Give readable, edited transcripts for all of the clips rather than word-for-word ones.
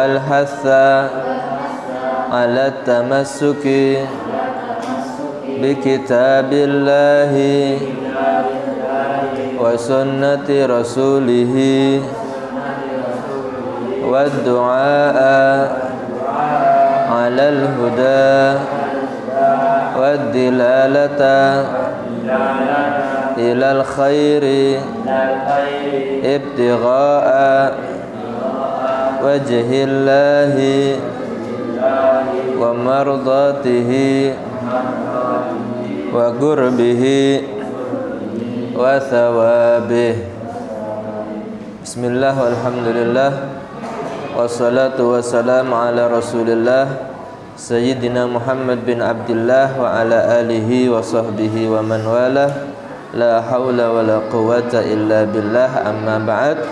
wal hatha ala tamassuki bi kitabillahi wa sunnati rasulihi wa du'a ala al-huda wa dilalata ila al-khairi ibtigha'a wajhillahi wa mardatihi wa qurbihi wa thawabih. Bismillah walhamdulillah wassalatu wassalamu ala rasulillah Sayyidina Muhammad bin Abdullah wa ala alihi wa sahbihi wa man walah. La haula wa la quwata illa billah, amma ba'd.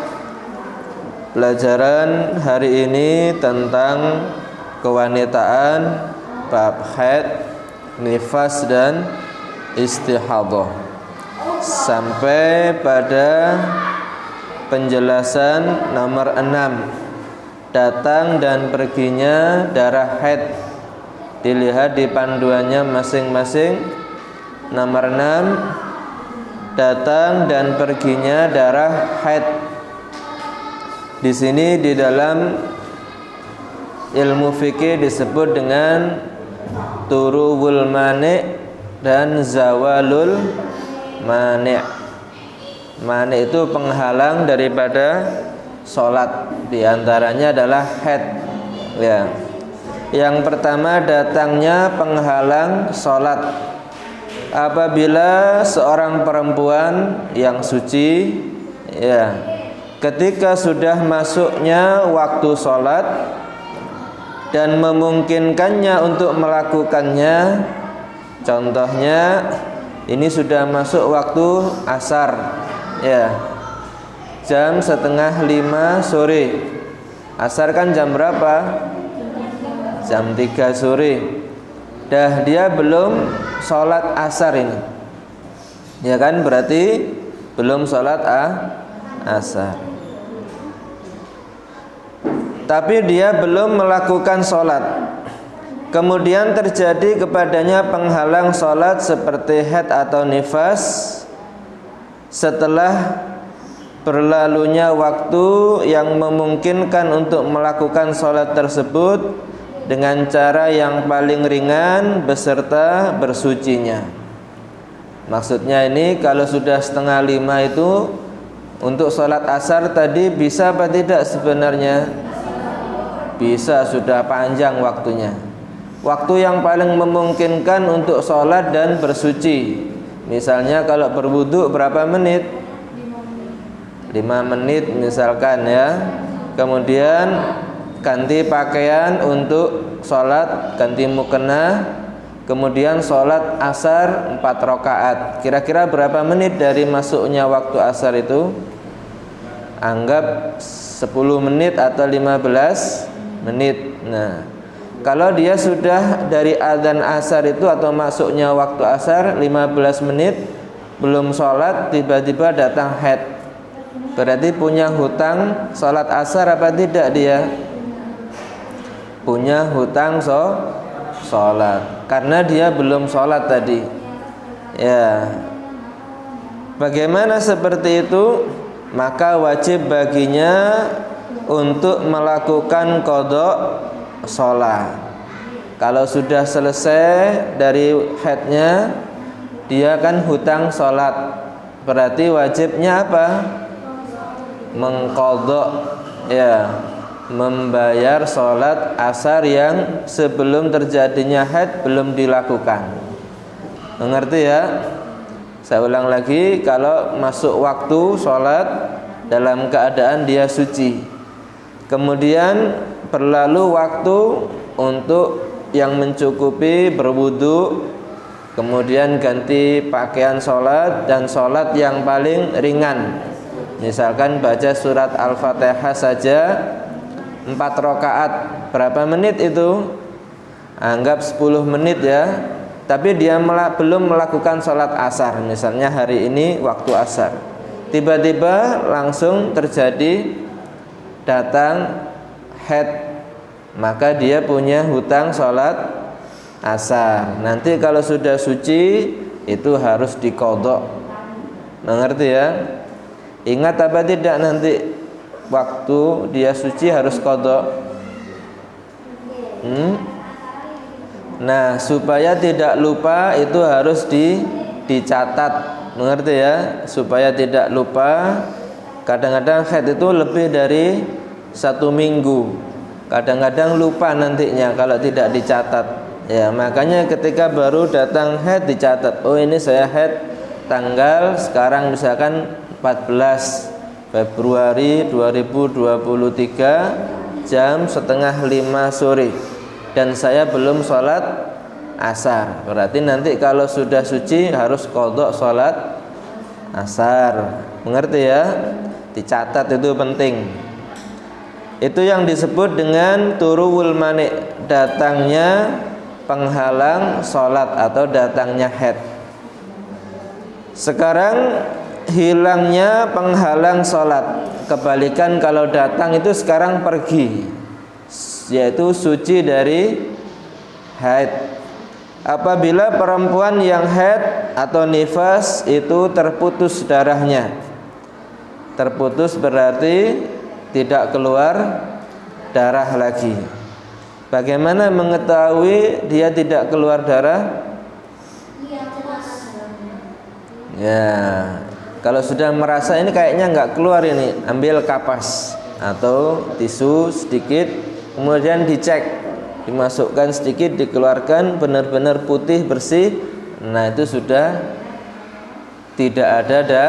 Pelajaran hari ini tentang kewanitaan, bab haid, nifas dan istihadah, sampai pada penjelasan nomor 6, datang dan perginya darah haid. Dilihat di panduannya masing-masing. Nomor 6, datang dan perginya darah haid. Di sini di dalam ilmu fikih disebut dengan turuwul mani' dan zawalul mani'. Mani' itu penghalang daripada sholat, di antaranya adalah haid. Ya. Yang pertama, datangnya penghalang sholat. Apabila seorang perempuan yang suci, ya, ketika sudah masuknya waktu sholat dan memungkinkannya untuk melakukannya, contohnya ini sudah masuk waktu asar, ya, jam 4:30 sore. Asar kan jam berapa? Jam 3 sore. Dah dia belum sholat asar ini, ya kan, berarti belum sholat asar. Tapi dia belum melakukan sholat. Kemudian terjadi kepadanya penghalang sholat seperti haid atau nifas. Setelah berlalunya waktu yang memungkinkan untuk melakukan sholat tersebut dengan cara yang paling ringan beserta bersucinya. Maksudnya ini, kalau sudah 4:30 itu untuk sholat asar tadi bisa apa tidak sebenarnya? Bisa, sudah panjang waktunya. Waktu yang paling memungkinkan untuk sholat dan bersuci. Misalnya kalau berwudu berapa menit? 5 menit misalkan, ya. Kemudian ganti pakaian untuk sholat, ganti mukena, kemudian sholat asar 4 rakaat. Kira-kira berapa menit dari masuknya waktu asar itu? Anggap 10 menit atau 15 menit. Nah, kalau dia sudah dari adzan asar itu atau masuknya waktu asar 15 menit belum sholat, tiba-tiba datang haid, berarti punya hutang sholat asar apa tidak dia? Punya hutang sholat, karena dia belum sholat tadi. Ya, bagaimana seperti itu? Maka wajib baginya untuk melakukan qadha sholat. Kalau sudah selesai dari haidnya, dia kan hutang sholat, berarti wajibnya apa? Mengqadha, ya, membayar sholat asar yang sebelum terjadinya haid belum dilakukan. Mengerti ya? Saya ulang lagi, kalau masuk waktu sholat dalam keadaan dia suci, kemudian berlalu waktu untuk yang mencukupi berwudu, kemudian ganti pakaian sholat dan sholat yang paling ringan, misalkan baca surat Al-Fatihah saja 4 rakaat, berapa menit itu? Anggap 10 menit ya. Tapi dia belum melakukan sholat asar. Misalnya hari ini waktu asar, tiba-tiba langsung terjadi datang haid maka dia punya hutang sholat asar. Nanti kalau sudah suci itu harus diqadha. Mengerti ya? Ingat apa tidak nanti waktu dia suci harus qadha? Nah, supaya tidak lupa itu harus dicatat. Mengerti ya? Supaya tidak lupa. Kadang-kadang haid itu lebih dari 1 minggu. Kadang-kadang lupa nantinya kalau tidak dicatat. Ya, makanya ketika baru datang haid dicatat. Oh, ini saya haid tanggal sekarang misalkan 14 Februari 2023 jam 4:30 sore dan saya belum sholat asar. Berarti nanti kalau sudah suci harus qadha sholat asar. Mengerti ya? Dicatat, itu penting. Itu yang disebut dengan turuwul mani, datangnya penghalang sholat atau datangnya haid. Sekarang hilangnya penghalang sholat. Kebalikan kalau datang itu sekarang pergi, yaitu suci dari haid. Apabila perempuan yang haid atau nifas itu terputus darahnya. Terputus berarti tidak keluar darah lagi. Bagaimana mengetahui dia tidak keluar darah? Ya, kalau sudah merasa ini kayaknya nggak keluar ini, ambil kapas atau tisu sedikit, kemudian dicek, dimasukkan sedikit, dikeluarkan, benar-benar putih bersih. Nah, itu sudah tidak ada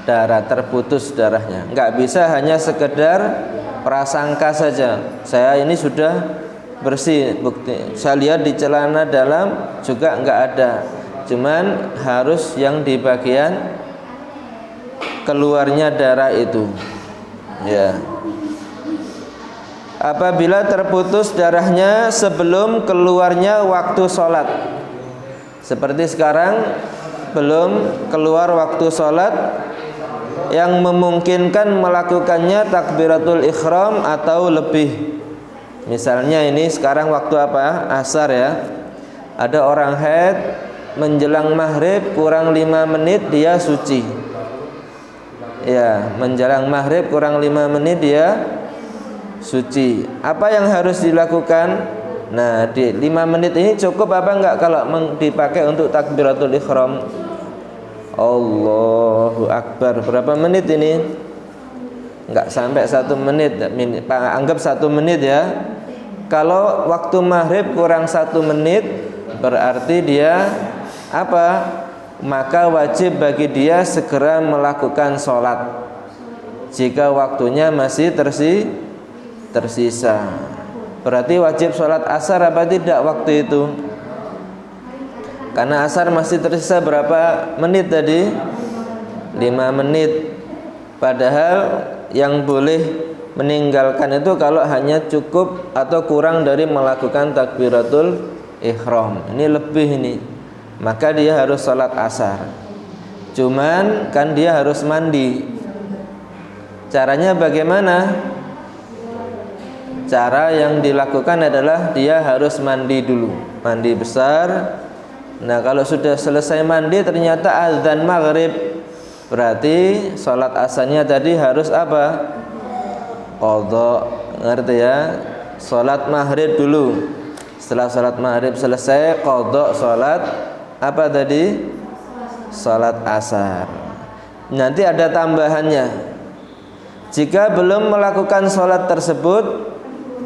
darah, terputus darahnya. Nggak bisa hanya sekedar prasangka saja, saya ini sudah bersih, bukti saya lihat di celana dalam juga nggak ada. Cuman harus yang di bagian keluarnya darah itu. Ya. Apabila terputus darahnya sebelum keluarnya waktu sholat, seperti sekarang belum keluar waktu sholat, yang memungkinkan melakukannya takbiratul ihram atau lebih. Misalnya ini sekarang waktu apa? Asar ya. Ada orang haid menjelang maghrib kurang 5 menit dia suci. Ya, menjelang maghrib kurang 5 menit dia suci. Apa yang harus dilakukan? Nah, di 5 menit ini cukup apa enggak kalau dipakai untuk takbiratul ihram? Allahu Akbar. Berapa menit ini? Enggak sampai 1 menit. Anggap 1 menit ya. Kalau waktu maghrib kurang 1 menit berarti dia apa? Maka wajib bagi dia segera melakukan sholat jika waktunya masih tersisa. Berarti wajib sholat asar apa tidak waktu itu? Karena asar masih tersisa berapa menit tadi? 5 menit. Padahal yang boleh meninggalkan itu kalau hanya cukup atau kurang dari melakukan takbiratul ihram. Ini lebih ini. Maka dia harus sholat asar. Cuman kan dia harus mandi. Caranya bagaimana? Cara yang dilakukan adalah dia harus mandi dulu, mandi besar. Nah, kalau sudah selesai mandi ternyata azan maghrib, berarti sholat asarnya tadi harus apa? Qadha. Ngerti ya? Sholat maghrib dulu. Setelah sholat maghrib selesai, qadha sholat apa tadi? Sholat asar. Nanti ada tambahannya. Jika belum melakukan sholat tersebut,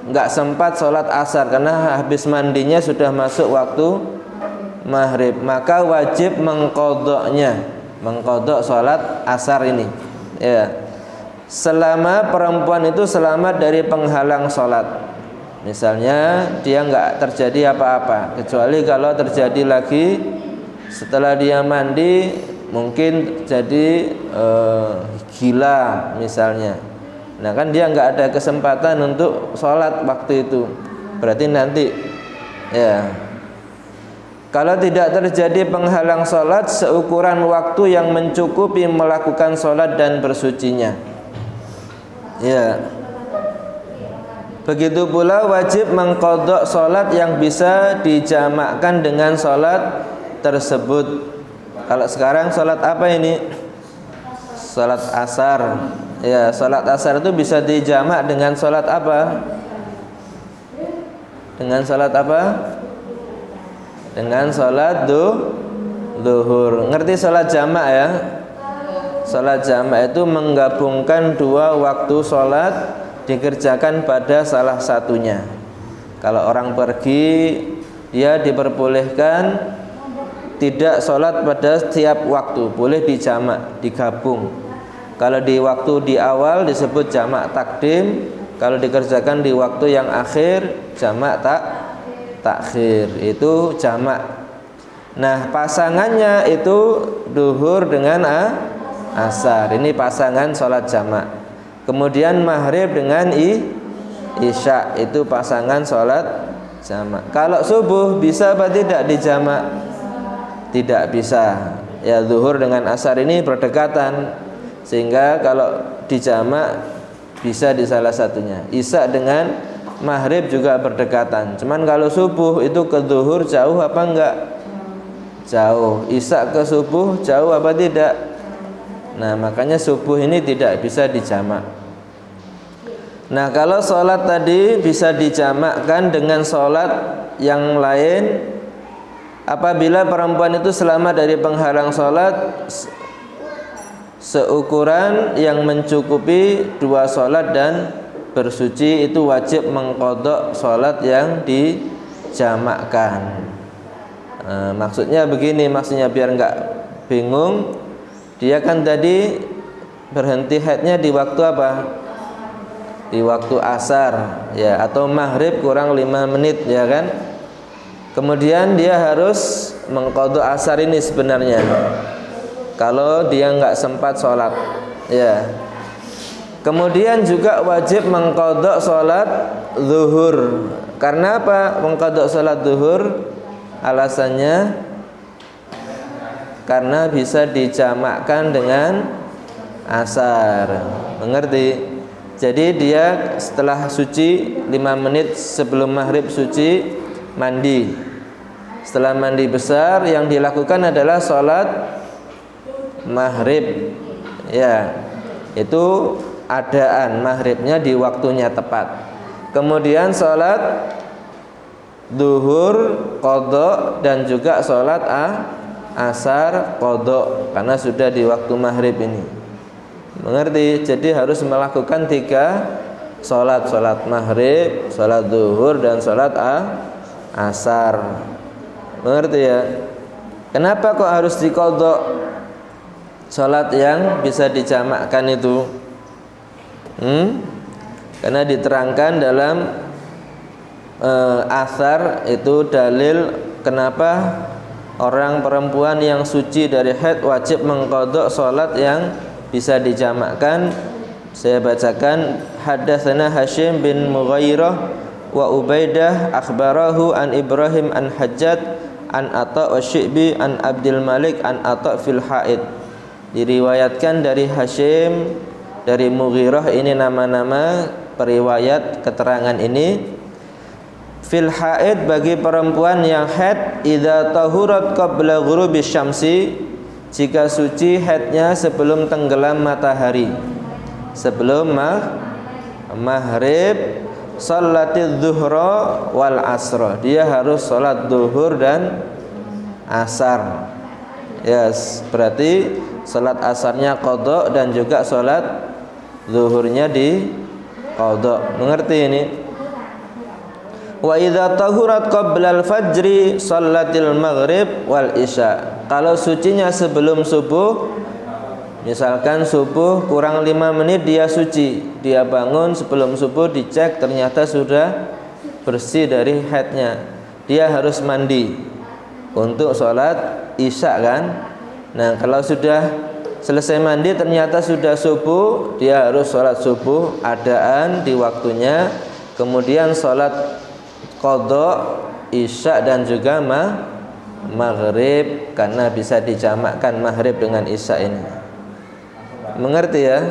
nggak sempat sholat asar karena habis mandinya sudah masuk waktu maghrib, maka wajib mengqadha'nya, mengqadha' sholat asar ini. Ya. Selama perempuan itu selamat dari penghalang sholat. Misalnya dia nggak terjadi apa-apa, kecuali kalau terjadi lagi setelah dia mandi mungkin jadi gila misalnya. Nah kan dia nggak ada kesempatan untuk sholat waktu itu. Berarti nanti ya. Kalau tidak terjadi penghalang sholat seukuran waktu yang mencukupi melakukan sholat dan bersucinya. Ya. Begitu pula wajib mengqadha salat yang bisa dijamakkan dengan salat tersebut. Kalau sekarang salat apa ini? Salat asar. Ya, salat asar itu bisa dijamak dengan salat apa? Dengan salat apa? Dengan salat zuhur. Ngerti salat jamak ya? Salat jamak itu menggabungkan dua waktu salat dikerjakan pada salah satunya. Kalau orang pergi, dia diperbolehkan tidak sholat pada setiap waktu, boleh dijamak, digabung. Kalau di waktu di awal disebut jamak takdim, kalau dikerjakan di waktu yang akhir jamak takhir, itu jamak. Nah, pasangannya itu duhur dengan asar, ini pasangan sholat jamak. Kemudian maghrib dengan isya, itu pasangan sholat jamak. Kalau subuh bisa apa tidak dijamak? Tidak bisa. Ya, zuhur dengan asar ini berdekatan, sehingga kalau dijamak bisa di salah satunya. Isya dengan maghrib juga berdekatan. Cuman kalau subuh itu ke zuhur jauh apa enggak? Jauh. Isya ke subuh jauh apa tidak? Nah, makanya subuh ini tidak bisa dijamak. Nah, kalau sholat tadi bisa dijamakkan dengan sholat yang lain apabila perempuan itu selamat dari penghalang sholat seukuran yang mencukupi dua sholat dan bersuci, itu wajib mengqadha sholat yang dijamakkan. Maksudnya begini, maksudnya biar enggak bingung, dia kan tadi berhenti haidnya di waktu apa? Di waktu asar ya, atau maghrib kurang 5 menit ya kan. Kemudian dia harus mengqadha asar ini sebenarnya kalau dia enggak sempat sholat ya. Kemudian juga wajib mengqadha sholat zuhur. Karena apa mengqadha sholat zuhur? Alasannya karena bisa dijamakkan dengan asar. Mengerti? Jadi dia setelah suci 5 menit sebelum maghrib suci, mandi. Setelah mandi besar, yang dilakukan adalah sholat maghrib. Ya, itu adaan maghribnya di waktunya tepat. Kemudian sholat duhur qadha dan juga sholat asar qadha karena sudah di waktu maghrib ini. Mengerti? Jadi harus melakukan 3 sholat maghrib, sholat duhur dan sholat asar. Mengerti ya? Kenapa kok harus diqadha sholat yang bisa dijamakkan itu? Karena diterangkan dalam asar itu dalil kenapa orang perempuan yang suci dari haid wajib mengqadha sholat yang bisa dijamakkan. Saya bacakan, hadatsana Hashim bin Mughairah wa Ubaidah akhbarahu an Ibrahim an Hajjat an Atha wa Syi'bi an Abdul Malik an Atha fil haid. Diriwayatkan dari Hashim, dari Mughirah, ini nama-nama periwayat keterangan ini. Fil haid, bagi perempuan yang haid, idza tahurat qabla ghurubi syamsi, jika suci haidnya sebelum tenggelam matahari, sebelum maghrib, sholatiz zuhra wal asra, dia harus sholat zuhur dan asar. Yes, berarti sholat asarnya qadha dan juga sholat zuhurnya di qadha. Mengerti ini? Wa idza tahurat qabla al-fajri shallatil maghrib wal isya. Kalau sucinya sebelum subuh, misalkan subuh kurang 5 menit dia suci, dia bangun sebelum subuh, dicek ternyata sudah bersih dari haidnya, dia harus mandi untuk sholat isya kan. Nah, kalau sudah selesai mandi ternyata sudah subuh, dia harus sholat subuh adaan di waktunya, kemudian sholat qadha isya dan juga maghrib, karena bisa dijamakkan maghrib dengan isya ini. Mengerti ya?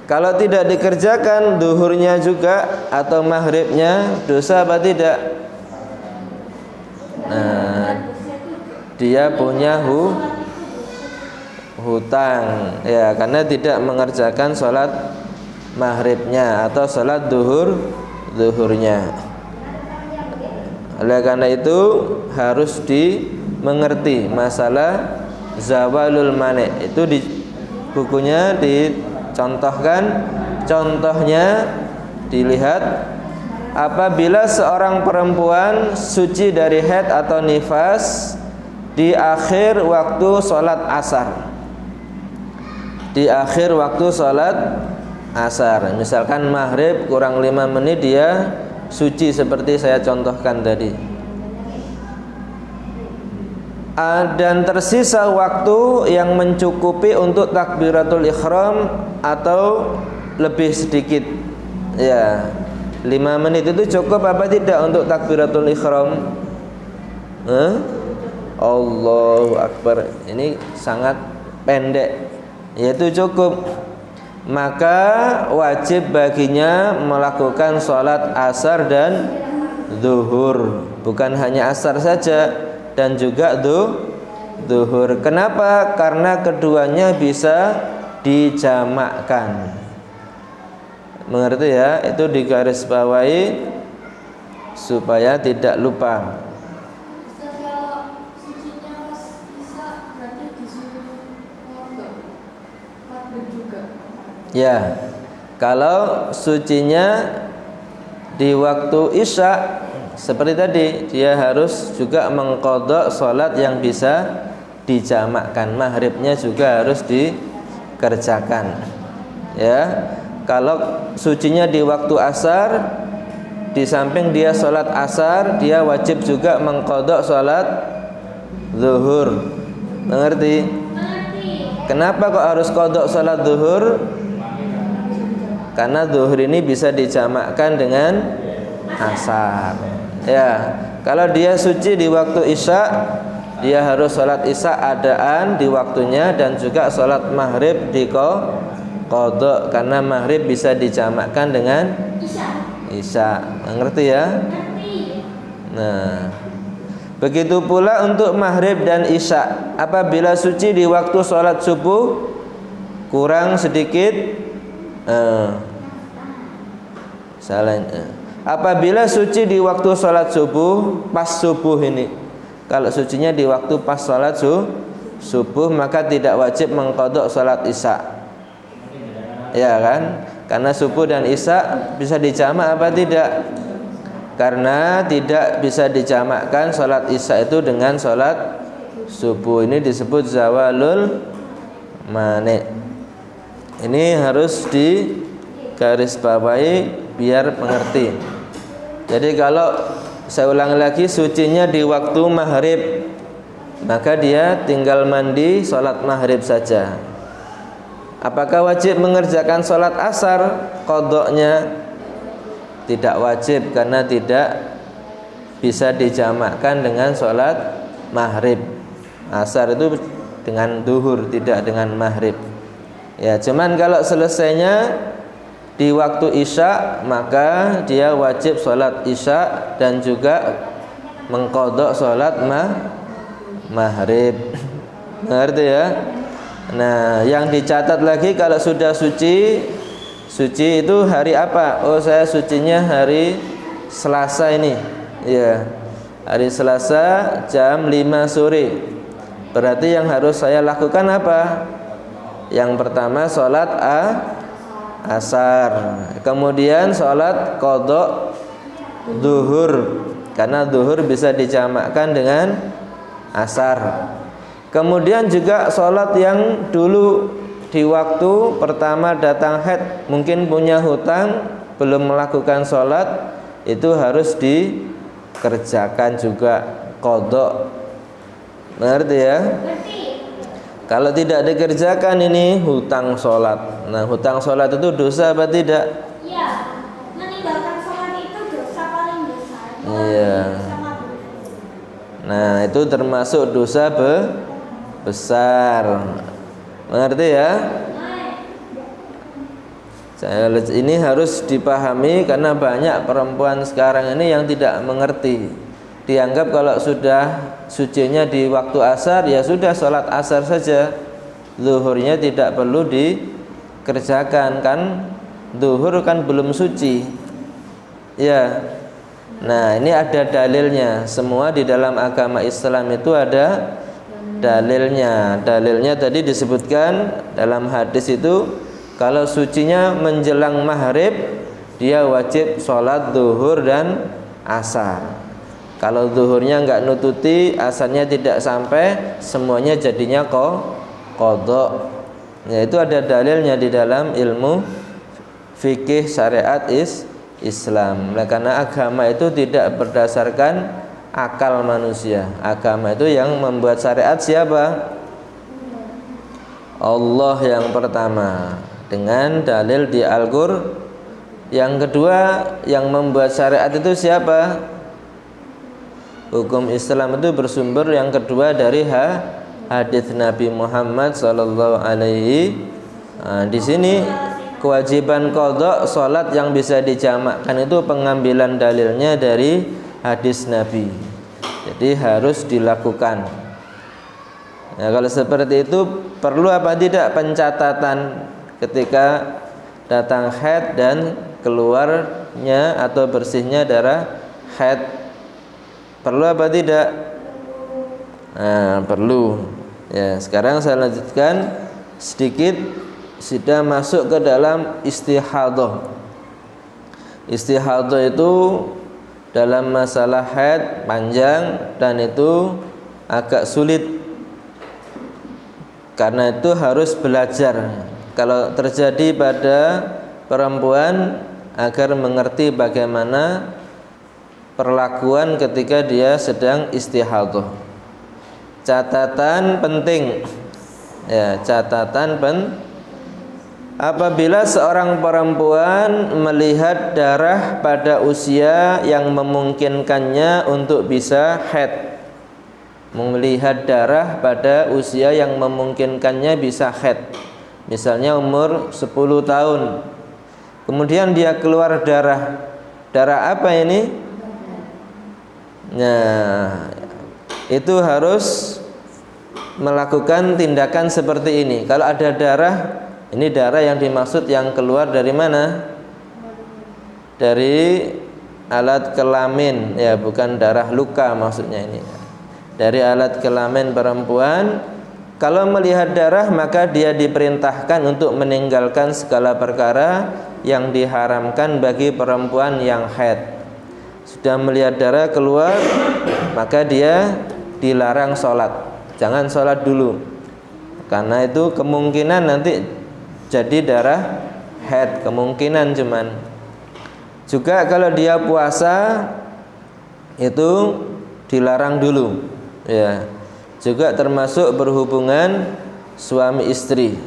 Kalau tidak dikerjakan duhurnya juga atau maghribnya, dosa apa tidak? Nah, dia punya hutang ya, karena tidak mengerjakan sholat maghribnya atau sholat duhurnya. Oleh karena itu harus dimengerti masalah zawalul mani. Itu di bukunya dicontohkan, contohnya dilihat apabila seorang perempuan suci dari haid atau nifas di akhir waktu sholat asar. Di akhir waktu sholat asar, misalkan maghrib kurang 5 menit dia suci seperti saya contohkan tadi. Dan tersisa waktu yang mencukupi untuk takbiratul ihram atau lebih sedikit. Ya, 5 menit itu cukup apa tidak untuk takbiratul ihram? Allahu Akbar. Ini sangat pendek. Yaitu cukup. Maka wajib baginya melakukan sholat asar dan zuhur. Bukan hanya asar saja, dan juga zuhur. Kenapa? Karena keduanya bisa dijamakkan. Mengerti ya? Itu digarisbawahi supaya tidak lupa. Ya, kalau sucinya di waktu isya seperti tadi, dia harus juga mengqadha salat yang bisa dijamakkan. Maghribnya juga harus dikerjakan. Ya, kalau sucinya di waktu asar, di samping dia salat asar, dia wajib juga mengqadha salat zuhur. Mengerti? Kenapa kok harus qadha salat zuhur? Karena zuhur ini bisa dijamakkan dengan asar. Ya, kalau dia suci di waktu isya, dia harus sholat isya adaan di waktunya dan juga sholat maghrib di qadha, karena maghrib bisa dijamakkan dengan isya. Mengerti ya? Nah, begitu pula untuk maghrib dan isya. Apabila suci di waktu sholat subuh kurang sedikit apabila suci di waktu sholat subuh, pas subuh ini, kalau sucinya di waktu pas sholat subuh, maka tidak wajib mengqadha sholat isya. Ya kan? Karena subuh dan isya bisa dijamak apa tidak? Karena tidak bisa dijamakkan sholat isya itu dengan sholat subuh. Ini disebut zawalul mani. Ini harus digarisbawahi biar mengerti. Jadi kalau saya ulang lagi, sucinya di waktu maghrib, maka dia tinggal mandi sholat maghrib saja. Apakah wajib mengerjakan sholat asar qadhanya? Tidak wajib, karena tidak bisa dijamakkan dengan sholat maghrib. Asar itu dengan duhur, tidak dengan maghrib. Ya, cuman kalau selesainya di waktu isya, maka dia wajib sholat isya dan juga mengqadha sholat maghrib. Ngerti ya? Nah, yang dicatat lagi kalau sudah suci itu hari apa? Oh, saya sucinya hari Selasa ini. Ya, hari Selasa jam 5 sore. Berarti yang harus saya lakukan apa? Yang pertama sholat asar, kemudian sholat qadha zuhur, karena zuhur bisa dijamakkan dengan asar. Kemudian juga sholat yang dulu di waktu pertama datang haid, mungkin punya hutang belum melakukan sholat, itu harus dikerjakan juga qadha. Mengerti ya? Kalau tidak dikerjakan ini hutang sholat. Nah, hutang sholat itu dosa apa tidak? Iya, meninggalkan sholat itu dosa paling besar. Iya. Nah, itu termasuk dosa besar. Mengerti ya? Ini harus dipahami karena banyak perempuan sekarang ini yang tidak mengerti. Dianggap kalau sudah sucinya di waktu asar, ya sudah sholat asar saja, zuhurnya tidak perlu dikerjakan, kan zuhur kan belum suci ya. Nah, ini ada dalilnya. Semua di dalam agama Islam itu ada dalilnya. Dalilnya tadi disebutkan dalam hadis itu, kalau sucinya menjelang maghrib, dia wajib sholat zuhur dan asar. Kalau zuhurnya enggak nututi, asarnya tidak sampai, semuanya jadinya qadha. Ya, itu ada dalilnya di dalam ilmu fikih syariat Islam. Nah, karena agama itu tidak berdasarkan akal manusia. Agama itu yang membuat syariat siapa? Allah yang pertama, dengan dalil di Al-Qur'an. Yang kedua, yang membuat syariat itu siapa? Hukum Islam itu bersumber yang kedua dari hadis Nabi Muhammad sallallahu alaihi. Di sini kewajiban qadha salat yang bisa dijamakkan itu pengambilan dalilnya dari hadis Nabi. Jadi harus dilakukan. Nah, kalau seperti itu perlu apa tidak pencatatan ketika datang haid dan keluarnya atau bersihnya darah haid? Perlu apa tidak? Nah, perlu. Ya, sekarang saya lanjutkan sedikit, sudah masuk ke dalam istihadah. Istihadah itu dalam masalah haid panjang dan itu agak sulit. Karena itu harus belajar. Kalau terjadi pada perempuan, agar mengerti bagaimana perlakuan ketika dia sedang istihadah. Catatan penting. Ya, catatan apabila seorang perempuan melihat darah pada usia yang memungkinkannya untuk bisa haid. Melihat darah pada usia yang memungkinkannya bisa haid. Misalnya umur 10 tahun. Kemudian dia keluar darah. Darah apa ini? Nah, itu harus melakukan tindakan seperti ini. Kalau ada darah, ini darah yang dimaksud yang keluar dari mana? Dari alat kelamin, ya, bukan darah luka maksudnya ini. Dari alat kelamin perempuan. Kalau melihat darah, maka dia diperintahkan untuk meninggalkan segala perkara yang diharamkan bagi perempuan yang haid. Sudah melihat darah keluar, maka dia dilarang sholat. Jangan sholat dulu, karena itu kemungkinan nanti jadi darah haid, kemungkinan cuman. Juga kalau dia puasa itu dilarang dulu, ya. Juga termasuk berhubungan suami istri,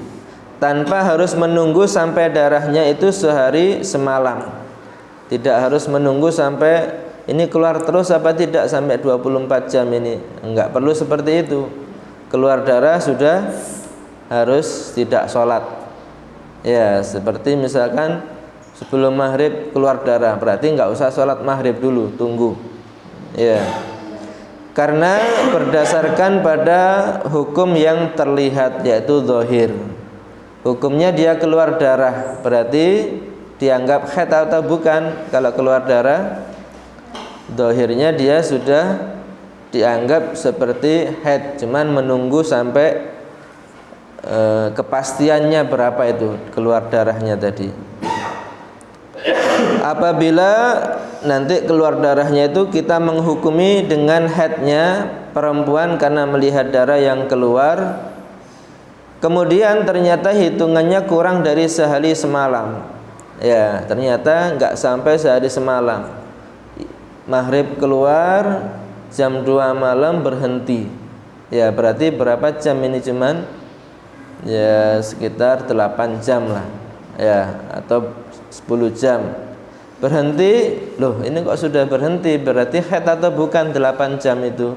tanpa harus menunggu sampai darahnya itu sehari semalam. Tidak harus menunggu sampai ini keluar terus apa tidak sampai 24 jam ini. Enggak perlu seperti itu. Keluar darah sudah harus tidak sholat. Ya, seperti misalkan sebelum maghrib keluar darah, berarti enggak usah sholat maghrib dulu, tunggu. Ya. Karena berdasarkan pada hukum yang terlihat, yaitu zahir. Hukumnya dia keluar darah, berarti dianggap haid atau bukan? Kalau keluar darah, zahirnya dia sudah dianggap seperti haid, cuman menunggu sampai kepastiannya berapa itu keluar darahnya tadi. Apabila nanti keluar darahnya itu kita menghukumi dengan haidnya perempuan karena melihat darah yang keluar, kemudian ternyata hitungannya kurang dari sehari semalam. Ya, ternyata enggak sampai sehari semalam. Maghrib keluar, jam 2 malam berhenti. Ya, berarti berapa jam ini cuman? Ya, sekitar 8 jam lah. Ya, atau 10 jam. Berhenti, loh ini kok sudah berhenti, berarti haid atau bukan 8 jam itu?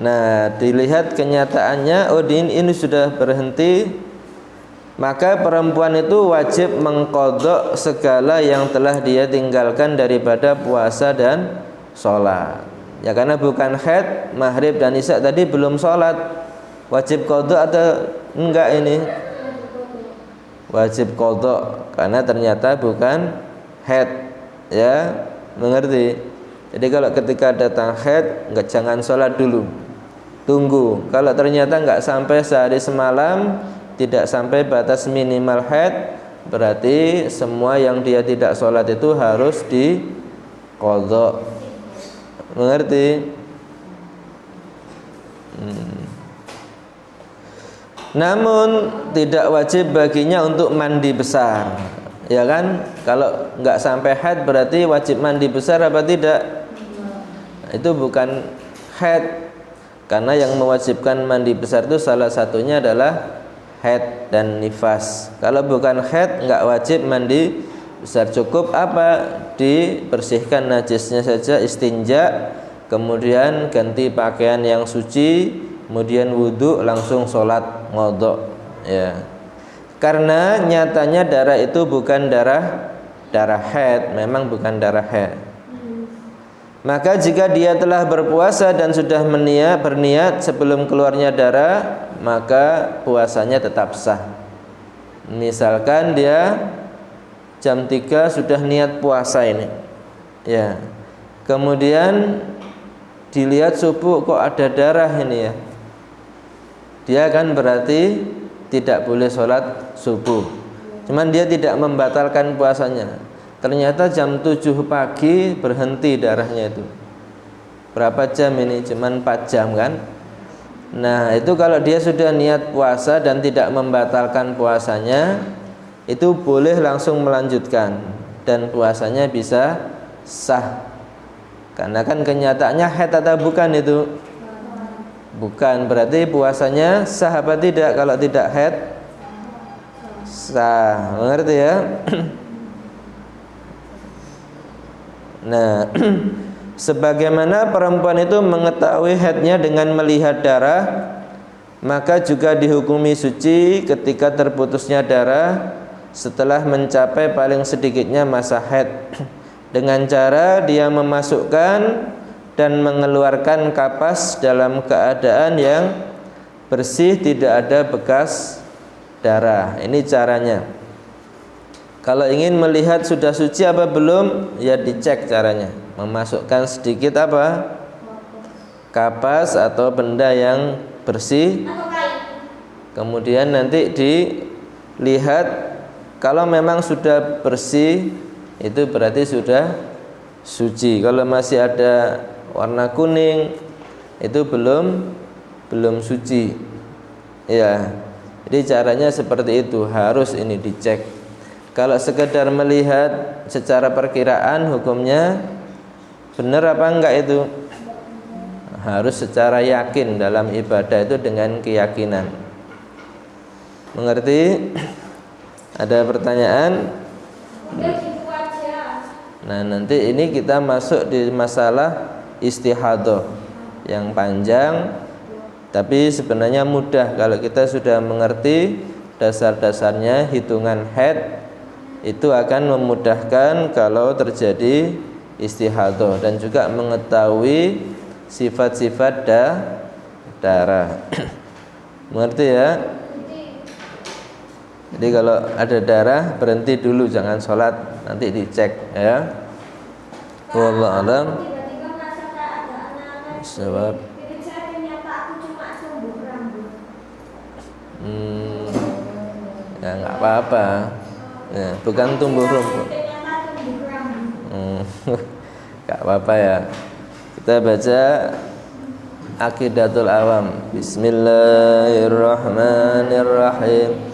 Nah, dilihat kenyataannya, oh ini sudah berhenti maka perempuan itu wajib mengqadha segala yang telah dia tinggalkan daripada puasa dan sholat. Ya karena bukan haid, maghrib dan isya tadi belum sholat, wajib qadha atau enggak ini? Wajib qadha karena ternyata bukan haid. Ya, mengerti? Jadi kalau ketika datang haid, enggak, jangan sholat dulu, tunggu. Kalau ternyata enggak sampai sehari semalam, tidak sampai batas minimal haid, berarti semua yang dia tidak sholat itu harus diqadha. Mengerti? Namun tidak wajib baginya untuk mandi besar. Ya kan? Kalau enggak sampai haid berarti wajib mandi besar apa tidak? Itu bukan haid. Karena yang mewajibkan mandi besar itu salah satunya adalah haid dan nifas. Kalau bukan haid enggak wajib mandi besar, cukup apa? Dibersihkan najisnya saja, istinja, kemudian ganti pakaian yang suci, kemudian wudu, langsung sholat ngodok. Ya. Karena nyatanya darah itu bukan darah haid, memang bukan darah haid. Maka jika dia telah berpuasa dan sudah berniat sebelum keluarnya darah, maka puasanya tetap sah. Misalkan dia jam 3 sudah niat puasa ini, ya, kemudian dilihat subuh kok ada darah ini ya, dia kan berarti tidak boleh sholat subuh. Cuman dia tidak membatalkan puasanya. Ternyata jam 7 pagi berhenti darahnya itu. Berapa jam ini? Cuman 4 jam kan? Nah itu kalau dia sudah niat puasa dan tidak membatalkan puasanya, itu boleh langsung melanjutkan dan puasanya bisa sah. Karena kan kenyataannya haid atau bukan itu? Bukan, berarti puasanya sah apa tidak? Kalau tidak haid, sah. Mengerti ya? Nah, sebagaimana perempuan itu mengetahui haidnya dengan melihat darah, maka juga dihukumi suci ketika terputusnya darah setelah mencapai paling sedikitnya masa haid, dengan cara dia memasukkan dan mengeluarkan kapas dalam keadaan yang bersih, tidak ada bekas darah. Ini caranya. Kalau ingin melihat sudah suci apa belum, ya dicek caranya. Memasukkan sedikit apa? Kapas atau benda yang bersih. Kemudian nanti dilihat, kalau memang sudah bersih, itu berarti sudah suci. Kalau masih ada warna kuning, itu belum suci. Ya. Jadi caranya seperti itu, harus ini dicek. Kalau sekedar melihat secara perkiraan, hukumnya benar apa enggak itu? Harus secara yakin. Dalam ibadah itu dengan keyakinan. Mengerti? Ada pertanyaan? Nah nanti ini kita masuk di masalah istihadah yang panjang, tapi sebenarnya mudah kalau kita sudah mengerti dasar-dasarnya. Hitungan haid itu akan memudahkan kalau terjadi istihadah, dan juga mengetahui sifat-sifat darah. Mengerti ya? Jadi kalau ada darah berhenti dulu, jangan sholat, nanti dicek ya. Wallahu a'lam. Sebab ya nggak apa-apa. Ya, bukan tumbuh rumput. Gak apa-apa ya. Kita baca Aqidatul Awam. Bismillahirrahmanirrahim.